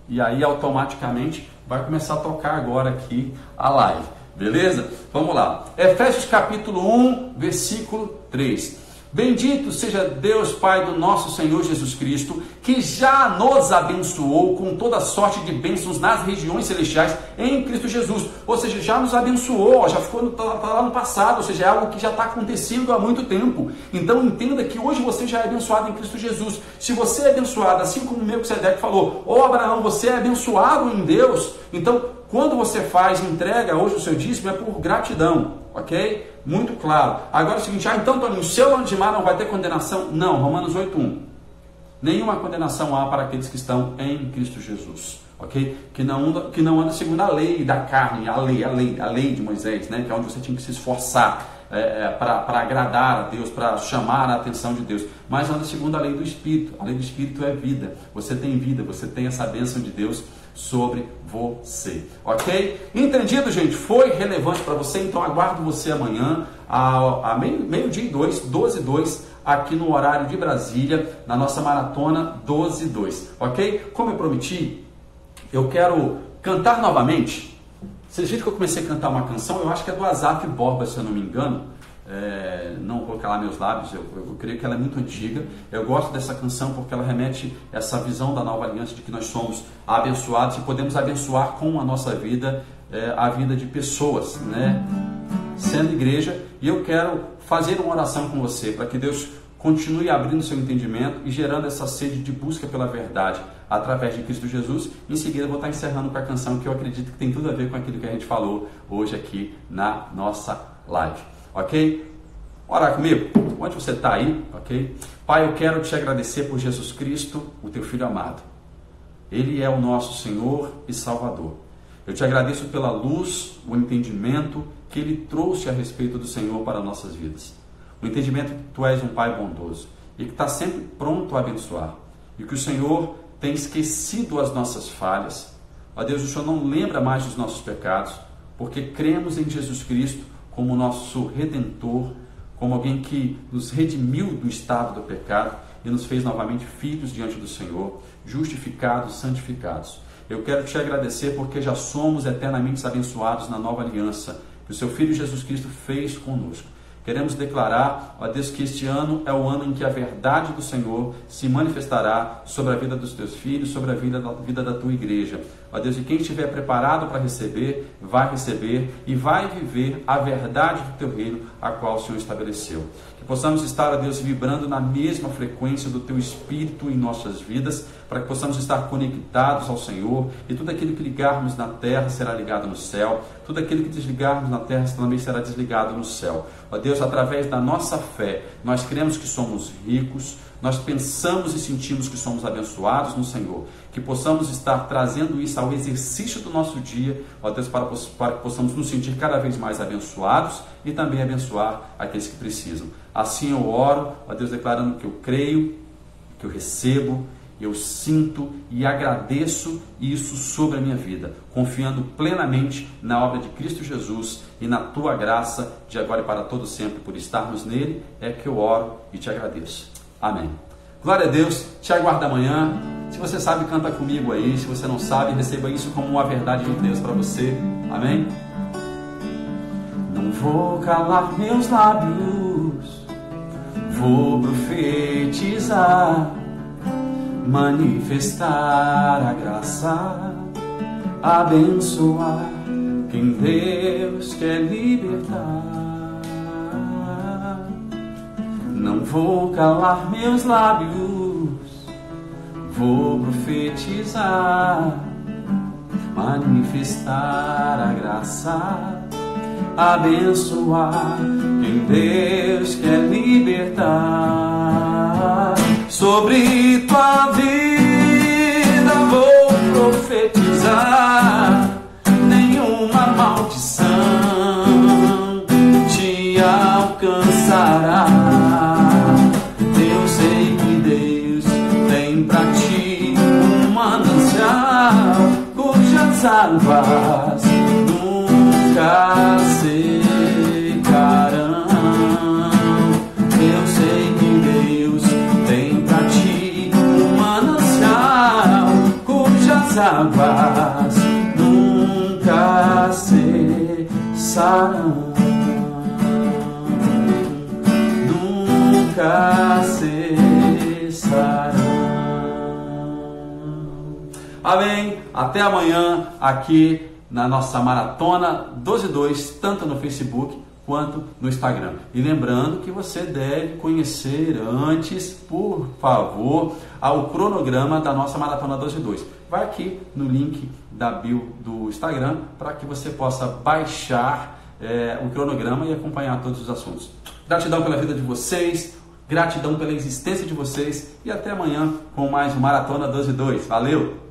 Speaker 1: e aí automaticamente vai começar a tocar agora aqui a live, beleza? Vamos lá, Efésios capítulo 1, versículo 3. Bendito seja Deus Pai do nosso Senhor Jesus Cristo, que já nos abençoou com toda sorte de bênçãos nas regiões celestiais em Cristo Jesus. Ou seja, já nos abençoou, já ficou tá lá no passado, ou seja, é algo que já está acontecendo há muito tempo. Então entenda que hoje você já é abençoado em Cristo Jesus. Se você é abençoado, assim como Melquisedeque falou, Abraão, você é abençoado em Deus, então quando você entrega hoje o seu dízimo é por gratidão, ok? Muito claro. Agora é o seguinte, então Toninho, se eu dizimar não vai ter condenação? Não, Romanos 8:1. Nenhuma condenação há para aqueles que estão em Cristo Jesus, ok? Que não anda segundo a lei da carne, a lei de Moisés, né? Que é onde você tinha que se esforçar para agradar a Deus, para chamar a atenção de Deus, mas anda segundo a lei do Espírito. A lei do Espírito é vida, você tem essa bênção de Deus sobre você, ok? Entendido, gente? Foi relevante para você? Então aguardo você amanhã a meio-dia e 12:02 aqui no horário de Brasília, na nossa maratona 12:02, ok? Como eu prometi, eu quero cantar novamente Vocês viram que eu comecei a cantar uma canção, eu acho que é do Asaf Borba, se eu não me engano. Não vou calar meus lábios, eu creio que ela é muito antiga. Eu gosto dessa canção porque ela remete essa visão da nova aliança de que nós somos abençoados e podemos abençoar com a nossa vida a vida de pessoas, né? Sendo igreja. E eu quero fazer uma oração com você para que Deus continue abrindo seu entendimento e gerando essa sede de busca pela verdade através de Cristo Jesus. Em seguida eu vou estar encerrando com a canção que eu acredito que tem tudo a ver com aquilo que a gente falou hoje aqui na nossa live. Ok? Ora comigo, onde você está aí, ok? Pai, eu quero te agradecer por Jesus Cristo, o teu Filho amado. Ele é o nosso Senhor e Salvador. Eu te agradeço pela luz, o entendimento que Ele trouxe a respeito do Senhor para nossas vidas. O entendimento que Tu és um Pai bondoso e que está sempre pronto a abençoar. E que o Senhor tem esquecido as nossas falhas. Ó Deus, o Senhor não lembra mais dos nossos pecados, porque cremos em Jesus Cristo como nosso Redentor, como alguém que nos redimiu do estado do pecado e nos fez novamente filhos diante do Senhor, justificados, santificados. Eu quero te agradecer porque já somos eternamente abençoados na nova aliança que o seu Filho Jesus Cristo fez conosco. Queremos declarar, ó Deus, que este ano é o ano em que a verdade do Senhor se manifestará sobre a vida dos teus filhos, sobre a vida da tua igreja. Ó Deus, e quem estiver preparado para receber, vai receber e vai viver a verdade do teu reino, a qual o Senhor estabeleceu. Que possamos estar, ó Deus, vibrando na mesma frequência do teu Espírito em nossas vidas, para que possamos estar conectados ao Senhor, e tudo aquilo que ligarmos na terra será ligado no céu, tudo aquilo que desligarmos na terra também será desligado no céu. Ó Deus, através da nossa fé, nós cremos que somos ricos, nós pensamos e sentimos que somos abençoados no Senhor, que possamos estar trazendo isso ao exercício do nosso dia, ó Deus, para que possamos nos sentir cada vez mais abençoados e também abençoar aqueles que precisam. Assim eu oro, ó Deus, declarando que eu creio, que eu recebo, eu sinto e agradeço isso sobre a minha vida, confiando plenamente na obra de Cristo Jesus e na Tua graça, de agora e para todo sempre, por estarmos nele, é que eu oro e te agradeço. Amém. Glória a Deus, te aguardo amanhã. Se você sabe, canta comigo aí. Se você não sabe, receba isso como uma verdade de Deus para você. Amém? Não vou calar meus lábios, vou profetizar, manifestar a graça, abençoar quem Deus quer libertar. Não vou calar meus lábios, vou profetizar, manifestar a graça, abençoar quem Deus quer libertar. Sobre tua vida vou profetizar, nenhuma maldição te alcançará. Eu sei que Deus tem pra ti um manancial cujas águas nunca secarão. Eu sei que Deus tem pra ti um manancial cujas águas nunca cessarão. Nunca cessarão. Amém. Até amanhã aqui na nossa Maratona 12:2, tanto no Facebook quanto no Instagram. E lembrando que você deve conhecer antes, por favor, o cronograma da nossa Maratona 12:2. Vai aqui no link da bio do Instagram para que você possa baixar o cronograma e acompanhar todos os assuntos. Gratidão pela vida de vocês, gratidão pela existência de vocês e até amanhã com mais Maratona 12:2. Valeu!